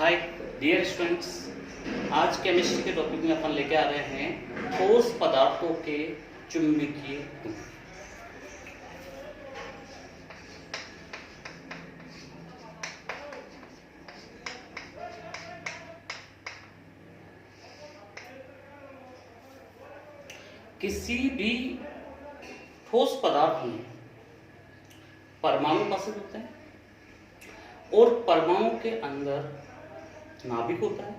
Hi dear students, आज chemistry के topic में अपन लेके आ रहे हैं ठोस पदार्थों के चुंबकीय गुण। किसी भी ठोस पदार्थ में परमाणु उपस्थित होते हैं और परमाणु के अंदर नाभिक होता है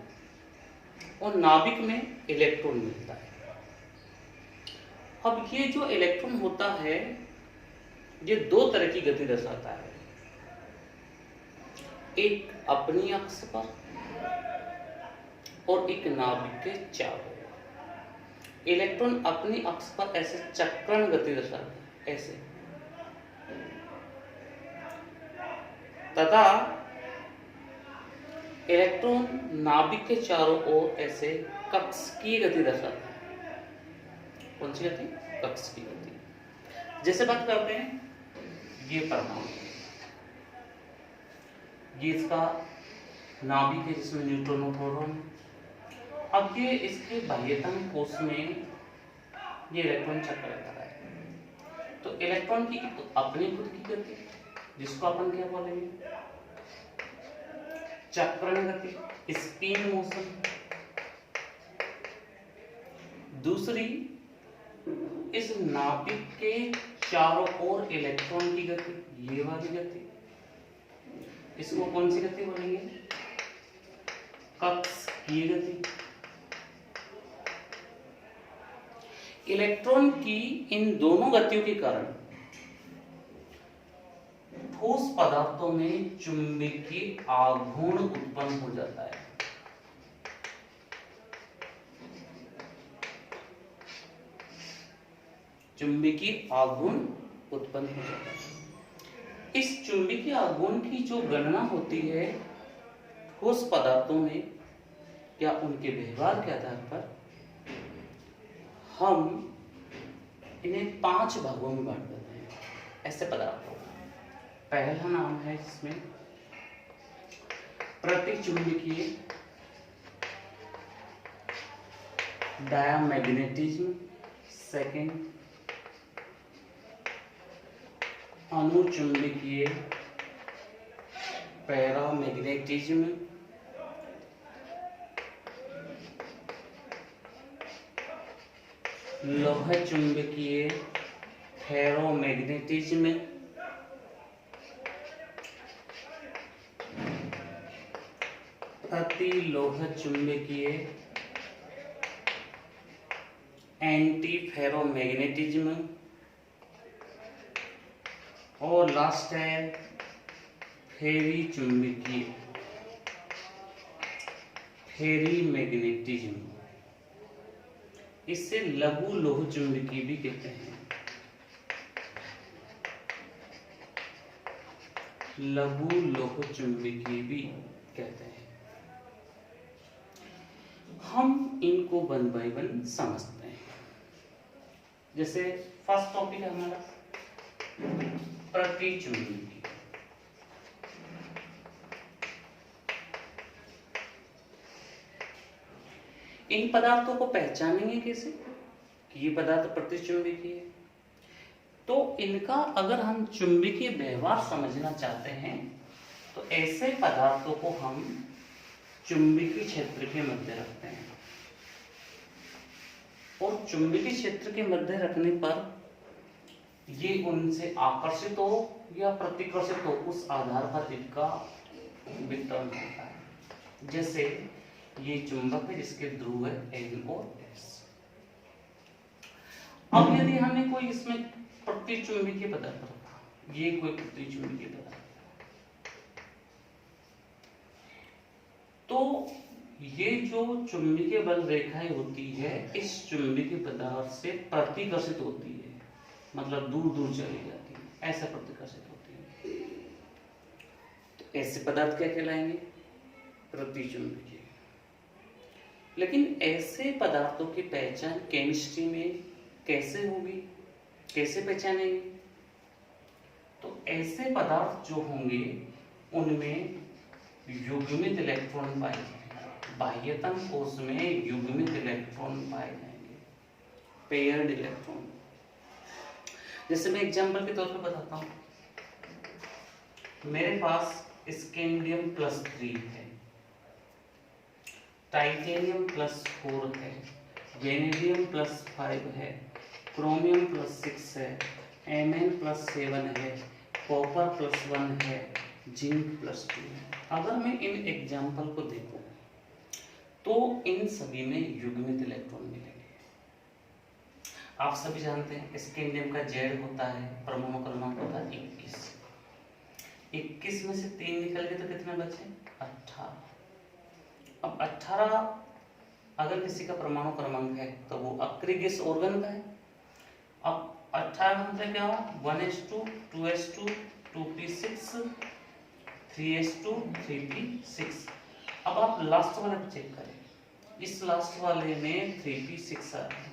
और नाभिक में इलेक्ट्रॉन मिलता है। अब ये जो इलेक्ट्रॉन होता है ये दो तरह की गति दर्शाता है, एक अपनी अक्ष पर और एक नाभिक के चारों। इलेक्ट्रॉन अपनी अक्ष पर ऐसे चक्रण गति दर्शाता है ऐसे, तथा इलेक्ट्रॉन नाभिक के चारों ओर ऐसे कक्षीय गति दर्शाता है। कौन सी गति? कक्षीय गति। जैसे बात करते हैं ये परमाणु, ये इसका नाभिक है जिसमें न्यूट्रॉन और प्रोटॉन। अब ये इसके बाह्यतम कोश में ये इलेक्ट्रॉन चक्कर रहता है। तो इलेक्ट्रॉन की अपनी खुद की गति जिसको अपन क्या बोलेंगे? चक्रण गति, स्पिन मोशन। दूसरी इस नाभिक के चारों ओर इलेक्ट्रॉन की गति, ये वाली गति, इसको कौन सी गति बोलेंगे? कक्षीय गति। इलेक्ट्रॉन की इन दोनों गतियों के कारण ठोस पदार्थों में चुंबकीय आघूर्ण उत्पन्न हो जाता है। चुंबकीय आघूर्ण उत्पन्न हो जाता है। इस चुंबकीय आघूर्ण की जो गणना होती है ठोस पदार्थों में या उनके व्यवहार के आधार पर, हम इन्हें 5 भागों में बांट देते हैं ऐसे पदार्थों। पहला नाम है इसमें प्रतिचुंबकीय, डायामैग्नेटिज्म। सेकंड अनुचुंबकीय, पैरामैग्नेटिज्म। लोह चुंबकीय, फेरोमैग्नेटिज्म। अतिलोह चुंबकीय, एंटी फेरोमैग्नेटिज्म। और लास्ट है फेरी चुंबकीय, फेरी मैग्नेटिज्म। इसे लघु लोह चुंबकीय भी कहते हैं। लघु लोह चुंबकीय भी कहते हैं। हम इनको वन बाय वन समझते हैं। जैसे फर्स्ट टॉपिक है हमारा प्रतिचुंबकीय। इन पदार्थों को पहचानेंगे कैसे कि ये पदार्थ प्रतिचुंबकीय है? तो इनका अगर हम चुंबकीय व्यवहार समझना चाहते हैं तो ऐसे पदार्थों को हम चुंबकीय क्षेत्र के मध्य रखते हैं, और चुंबकीय क्षेत्र के मध्य रखने पर ये उनसे आकर्षित हो या प्रतिकर्षित हो उस आधार पर इनका वितरण होता है। जैसे ये चुंबक है जिसके ध्रुव है N और S। अब यदि हमें कोई इसमें प्रतिचुंबकीय पदार्थ रखा, ये कोई प्रतिचुंबकीय पदार्थ, तो ये जो चुंबकीय बल रेखाएं होती है इस चुंबकीय पदार्थ से प्रतिकर्षित होती है, मतलब दूर दूर चली जाती है, ऐसा प्रतिकर्षित होती है। तो ऐसे पदार्थ क्या कहलाएंगे? प्रतिचुंबकीय। लेकिन ऐसे पदार्थों की पहचान केमिस्ट्री में कैसे होगी, कैसे पहचानेंगे? तो ऐसे पदार्थ जो होंगे उनमें युग्मित इलेक्ट्रॉन पाए जाएंगे, बाह्यतम कोश में युग्मित इलेक्ट्रॉन पाए जाएंगे, पेयर्ड इलेक्ट्रॉन। जैसे मैं एग्जांपल के तौर पे बताता हूँ, मेरे पास स्कैंडियम +3 है, टाइटेनियम +4 है, वेनेडियम +5 है, क्रोमियम +6 है, Mn+7 है, कॉपर +1 है, जिंक +2 है। अगर मैं इन एग्जाम्पल को देखूं तो इन सभी में युग्मित इलेक्ट्रॉन मिलेंगे। आप सभी जानते हैं स्कैंडियम का जेड होता है, परमाणु क्रमांक होता है 21। 21 में से 3 निकल गए तो कितने बचे? 18। अब 18 अगर किसी का परमाणु क्रमांक है तो वो अक्रियस ऑर्गन का है। अब 18 मतलब क्या हुआ? 1s2 2s2 2p6 3s2 3p6। अब आप लास्ट वाले पे चेक करें, इस लास्ट वाले में 3p6 आ रहा है,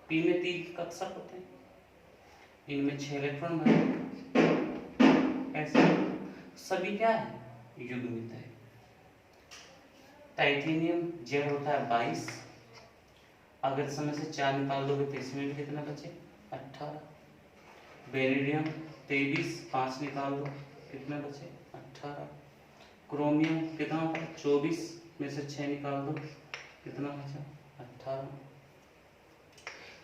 p में 3 कक्षक होते हैं, इनमें 6 इलेक्ट्रॉन भरे, ऐसे सभी क्या है? युग्मित है। टाइटेनियम जेड होता है 22, अगर समय से 4 निकाल दोगे तो इसमें भी कितना बचे? 18। वेनेडियम 23, 5 निकाल दो कितने बचे? 18। क्रोमियम कितना होता है? 24 में से 6 निकाल दो कितना बचा? 18।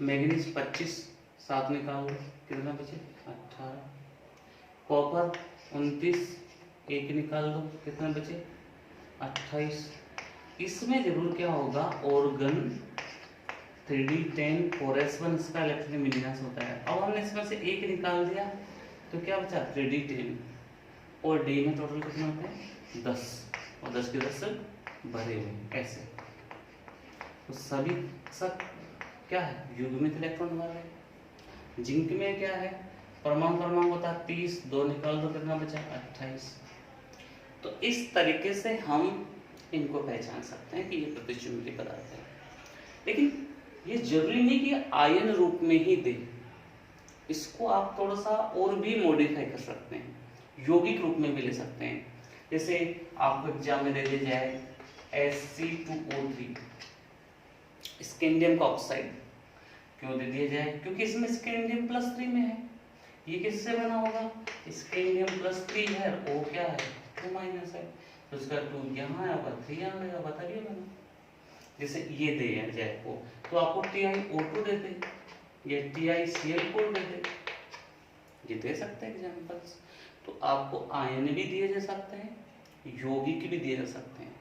मैग्नीज 25, 7 निकाल दो कितना बचे? 18। कॉपर 29, 1 निकाल दो कितना बचे? 28। इसमें जरूर क्या होगा? ऑर्गन 3d10 4s1 इसका इलेक्ट्रॉन विन्यास होता है। अब हमने इसमें से 1 निकाल दिया तो क्या बचा? 3d10, और डी में टोटल कितना होता है? 10, और 10 के 10 भरे हुए ऐसे। तो सभी सब क्या है? युग्मित इलेक्ट्रॉन वाले। जिंक में क्या है? परमाणु क्रमांक होता है 30, 2 निकाल दो कितना बचा? 28। तो इस तरीके से हम इनको पहचान सकते हैं कि ये प्रतिचुंबकीय पदार्थ है। लेकिन ये जरूरी नहीं कि आयन रूप में ही दे, इसको आप थोड़ा सा और भी मॉडिफाई कर सकते हैं, यौगिक रूप में भी ले सकते हैं। जैसे आपको एग्जाम में दे दिया जाए Sc2O3 स्कैंडियम का ऑक्साइड, क्यों दे दिया जाए? क्योंकि इसमें स्कैंडियम +3 में है। ये किससे बना होगा? स्कैंडियम +3 है, O क्या है? 2- है, तो उसका 2 यहाँ आएगा, 3 यहाँ आएगा, बताइए बना। जैसे ये दे जाए को तो आपको TiO2 दे दे, ये TiCl4 दे दे, ये दे सकते हैं एग्जाम्पल्स। तो आपको आयन भी दिए जा सकते हैं, यौगिक भी दिए जा सकते हैं।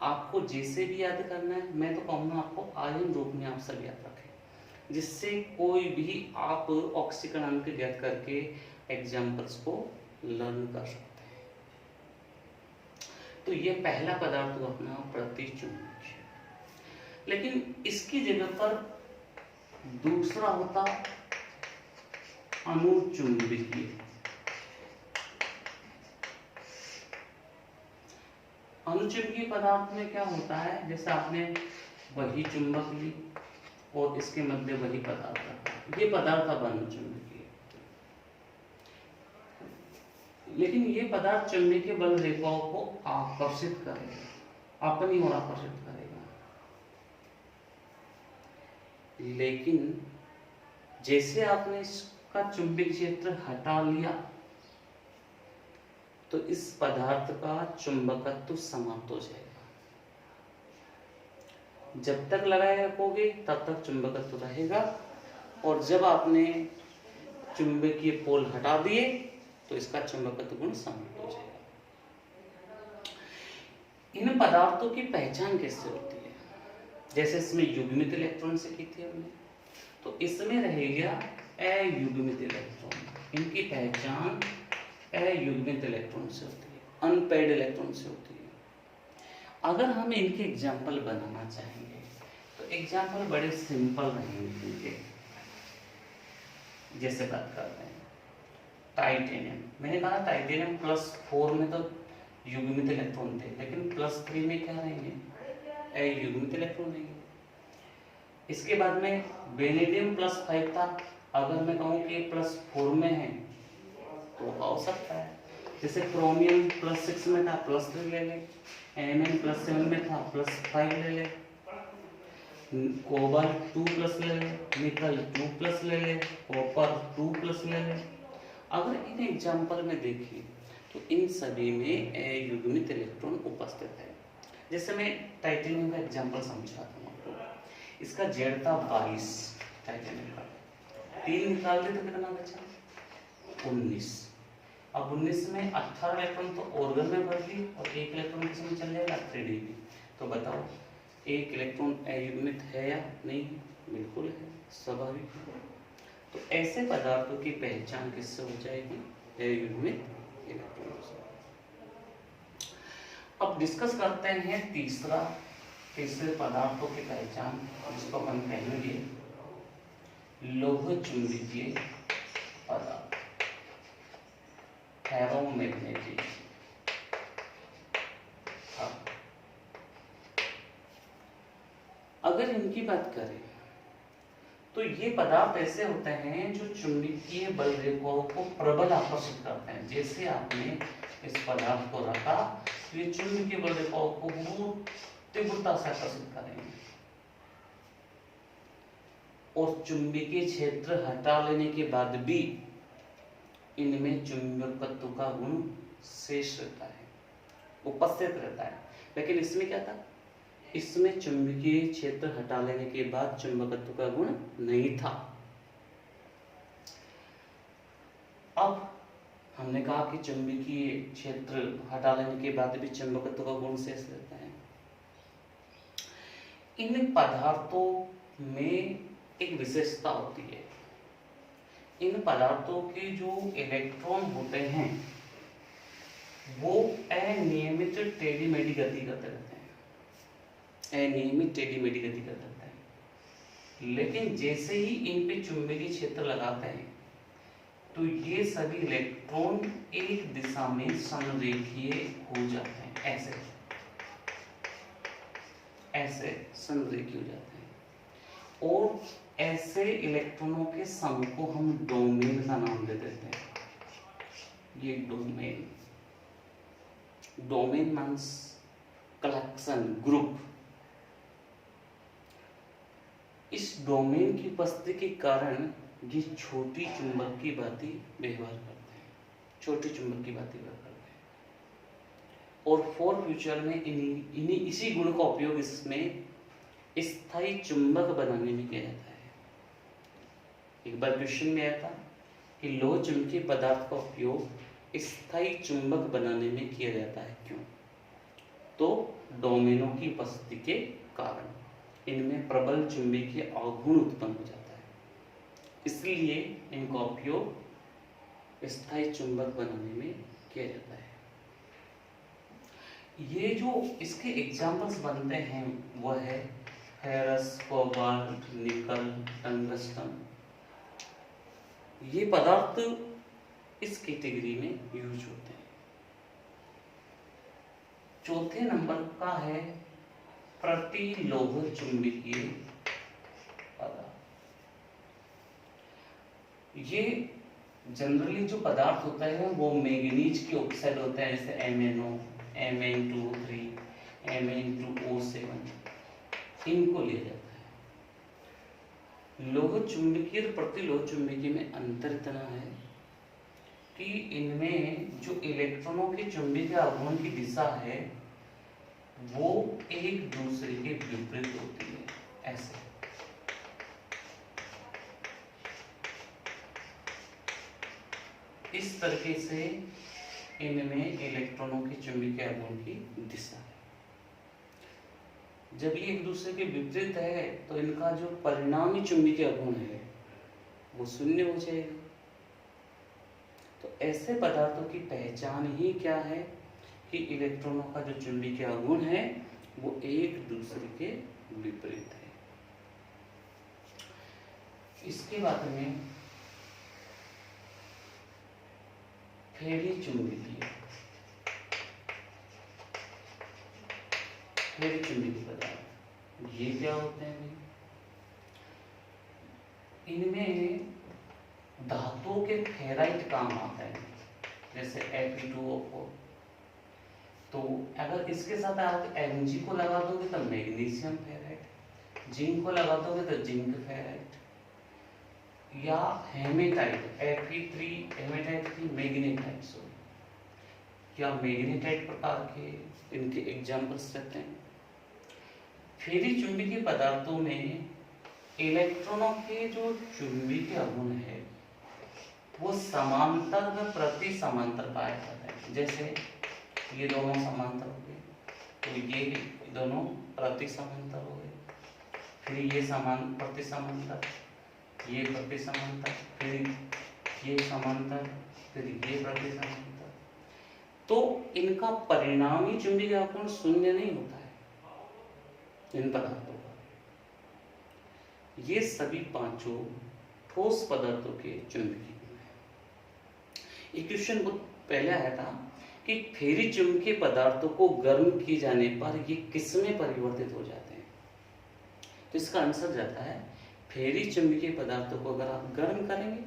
आपको जैसे भी याद करना है, मैं तो कहूँगा आपको आयन रूप में आप सब याद रखें, जिससे कोई भी आप ऑक्सीकरण ज्ञात करके एग्जाम्पल्स को लर्न कर सकते हैं। तो ये पहला पदार्थ हुआ अपना प्रतिचुंबकीय। लेकिन इसकी जगह पर दूसरा होता अनुचुंबकीय। अनुचुंबकीय पदार्थ में क्या होता है? जैसे आपने वही चुंबक ली और इसके मध्य वही पदार्थ रखा, ये पदार्थ अब अनुचुंबकीय। लेकिन ये पदार्थ चुंबकीय बल रेखाओं को आकर्षित करेगा, अपनी ओर आकर्षित करेगा। लेकिन जैसे आपने इसका चुंबकीय क्षेत्र हटा लिया तो इस पदार्थ का चुंबकत्व समाप्त हो जाएगा। जब तक लगाए रखोगे तब तक चुंबकत्व रहेगा, और जब आपने चुंबकीय पोल हटा दिए तो इसका चुंबकत्व गुण समाप्त हो जाएगा। इन पदार्थों की पहचान कैसे होती है? जैसे इसमें युग्मित इलेक्ट्रॉन से की थी हमने, तो इसमें रहेगा अयुग्मित इलेक्ट्रॉन। इनकी पहचान अयुग्मित इलेक्ट्रॉन से होती है, अनपेयर्ड इलेक्ट्रॉन से होती है। अगर हम इनके एग्जाम्पल बनाना चाहेंगे तो एग्जाम्पल बड़े सिंपल रहेंगे इनके। जैसे बात करते हैं टाइटेनियम, मैंने कहा टाइटेनियम +4 में तो युग्मित इलेक्ट्रॉन थे, लेकिन +3 में क्या रहेंगे? अयुग्मित इलेक्ट्रॉन रहेंगे। इसके बाद में वेनेडियम +5 था, अगर मैं कहूँ कि +4 में है तो हो सकता है। जैसे क्रोमियम +6 में था +3 ले ले, Mn +7 में था +5 ले ले, कोबाल्ट 2+ ले ले, निकल 2+ ले ले, कॉपर 2+ ले ले। अगर इन एग्जाम्पल में देखिए तो इन सभी में अयुग्मित इलेक्ट्रॉन उपस्थित है। जैसे मैं टाइटेनियम का एग्जाम्पल समझाता हूँ आपको। इसका Z था 22 टाइटेनियम का, 3 निकाल दे तो कितना बचा 19। अब 19 में 18 इलेक्ट्रॉन तो ऑर्गन में भर दी और 1 इलेक्ट्रॉन किसमें चल जाएगा 3D में। तो बताओ 1 इलेक्ट्रॉन अयुग्मित है या नहीं? बिल्कुल है, स्वाभाविक है। तो ऐसे पदार्थों की पहचान किससे हो जाएगी? अयुग्मित इलेक्ट्रॉनों से। अब डिस्कस करते हैं तीसरे पदार्थों की पहचान, जिसको हम कहेंगे लौह चुंबकीय पदार्थ, फेरोमैग्नेटिक। अगर इनकी बात करें तो ये पदार्थ ऐसे होते हैं जो चुंबकीय बल रेखाओं को प्रबल आकर्षित करते हैं। जैसे आपने इस पदार्थ को रखा तो ये चुंबकीय बल रेखाओं को बहुत तीव्रता से आकर्षित करेंगे और चुंबकीय क्षेत्र हटा लेने के बाद भी इनमें चुंबकत्व का गुण शेष रहता है, उपस्थित रहता है। लेकिन इसमें क्या था? इसमें चुंबकीय क्षेत्र हटा लेने के बाद चुंबकत्व का गुण नहीं था। अब हमने कहा कि चुंबकीय क्षेत्र हटा लेने के बाद भी चुंबकत्व का गुण शेष रहता है। इन पदार्थों में एक विशेषता होती है, इन पदार्थों के जो इलेक्ट्रॉन होते हैं वो अनियमित टेढ़ी-मेढ़ी गति करते रहते हैं, अनियमित टेढ़ी-मेढ़ी गति करते रहते हैं। लेकिन जैसे ही इन पे चुंबकीय क्षेत्र लगाते हैं तो ये सभी इलेक्ट्रॉन एक दिशा में संरेखीय हो जाते हैं, ऐसे संरेखीय हो जाते हैं। और ऐसे इलेक्ट्रॉनों के समूह को हम डोमेन का नाम दे देते हैं। ये डोमेन मीन्स कलेक्शन, ग्रुप। इस डोमेन की उपस्थिति के कारण ये छोटी चुंबक की भांति व्यवहार करते हैं, छोटी चुंबक की भांति व्यवहार करते हैं। और फॉर फ्यूचर में इन्हीं इसी गुण का उपयोग इसमें स्थायी चुंबक बनाने में किया जाता है। एक बार क्वेश्चन में आया था कि लौह चुंबकीय पदार्थ का उपयोग स्थायी चुंबक बनाने में किया जाता है, क्यों? तो डोमेनों की उपस्थिति के कारण इनमें प्रबल चुंबकीय आघूर्ण उत्पन्न हो जाता है, इसलिए इनका उपयोग स्थायी चुंबक बनाने में किया जाता है। ये जो इसके एग्जाम्पल्स बनते हैं वो है फेरस, कोबाल्ट, निकल, टंगस्टन। ये पदार्थ इस कैटेगरी में यूज होते हैं। चौथे नंबर का है प्रतिलोह चुंबकीय पदार्थ। ये जनरली जो पदार्थ होता है वो मैंगनीज के ऑक्साइड होते हैं, जैसे MnO, Mn2O3, Mn2O7, इनको लिया जाता है। लोह चुंबकीय और प्रतिलोह चुंबकीय में अंतर इतना है कि इनमें जो इलेक्ट्रॉनों के चुंबकीय आघूर्ण की दिशा है वो एक दूसरे के विपरीत होती है, ऐसे। इस तरीके से इनमें इलेक्ट्रॉनों के चुंबकीय आघूर्ण की दिशा है। जब ये एक दूसरे के विपरीत है तो इनका जो परिणामी चुंबकीय आघूर्ण है वो शून्य हो जाएगा। तो ऐसे पदार्थों की पहचान ही क्या है कि इलेक्ट्रॉनों का जो चुंबकीय आघूर्ण है वो एक दूसरे के विपरीत है। इसके बाद में फेरी चुंबकीय पदार्थ, ये क्या होते हैं? इनमें धातुओं के फेराइट काम आता है। जैसे Fe2O4। तो अगर इसके साथ आप Mg को लगा दोगे तो मैग्नीशियम फेराइड, जिंक को लगा दोगे तो जिंक फेराइड, या हेमेटाइट Fe3 हेमेटाइट की मैग्नेटाइट्स हो, या मैग्नेटाइट प्रकार के इनके एग्जाम्पल्स रहते हैं। फेरी चुंबकीय पदार्थों में इलेक्ट्रॉनों के जो चुंबकीय गुण है वो समांतर व प्रति समांतर पाया जाता है। जैसे ये दोनों समांतर हो गए, तो ये दोनों प्रति समांतर हो गए, फिर ये समान प्रति समांतर, ये प्रति समांतर, फिर ये समांतर, फिर ये प्रति समांतर। तो इनका परिणामी चुंबकीय आघूर्ण शून्य नहीं होता है इन पदार्थों का। ये सभी पांचों ठोस पदार्थों के चुंबकीय गुण हैं। एक क्वेश्चन बहुत पहले आया था कि फेरी चुंबकीय पदार्थों को गर्म किए जाने पर ये किसमें परिवर्तित हो जाते हैं। तो इसका आंसर जाता है फेरी चुंबकीय पदार्थों को अगर आप गर्म करेंगे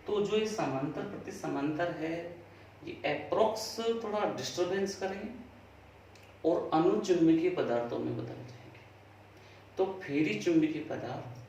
तो जो ये समांतर प्रति समांतर है ये अप्रोक्स थोड़ा डिस्टरबेंस करेंगे और अनुचुंबकीय पदार्थों में बदल जाएंगे। तो फेरी चुंबकीय पदार्थ